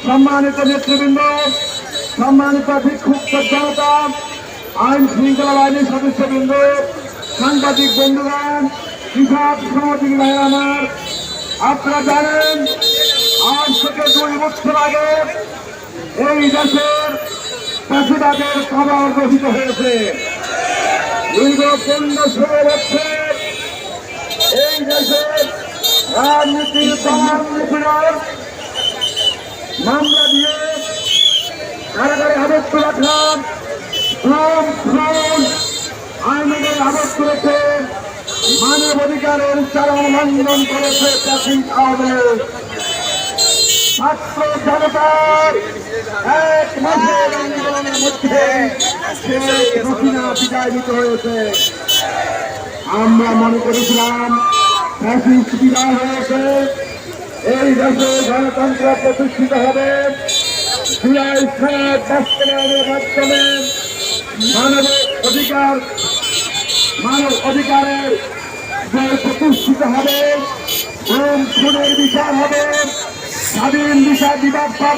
সম্মানিত নেতৃবৃন্দ, সম্মানিত বিক্ষুব্ধ জনতা, আইন শৃঙ্খলা বাহিনীর সদস্যবৃন্দ, সাংবাদিক বন্ধুগণ, কৃষক সামাজিক ভাইরা আমার, আপনারা জানেন আজ থেকে 2 বছর আগে এই দেশের চাষিবাদের খাবার গঠিত হয়েছে। দীর্ঘ 15-16 বছর এই দেশের রাজনীতির প্রমাণ মামলা দিয়ে কারাগারে আবদ্ধ রাখা, আইনের আবদ্ধ রেখে মানব অধিকারের চরম লঙ্ঘন করেছে প্রাচীন আওয়ামী ছাত্র জনতার 1 মাসের আন্দোলনের মধ্যে বিদায় নিতে হয়েছে। আমরা মনে করেছিলাম ফ্যাসিস্ট বিদায় হয়েছে, এই দেশে গণতন্ত্র প্রতিষ্ঠিত হবে। জুলাই সনদ বাস্তবায়নের মাধ্যমে মানব অধিকারের প্রতিষ্ঠিত হবে, খুনের বিচার হবে, স্বাধীন বিচার বিভাগ পাবে।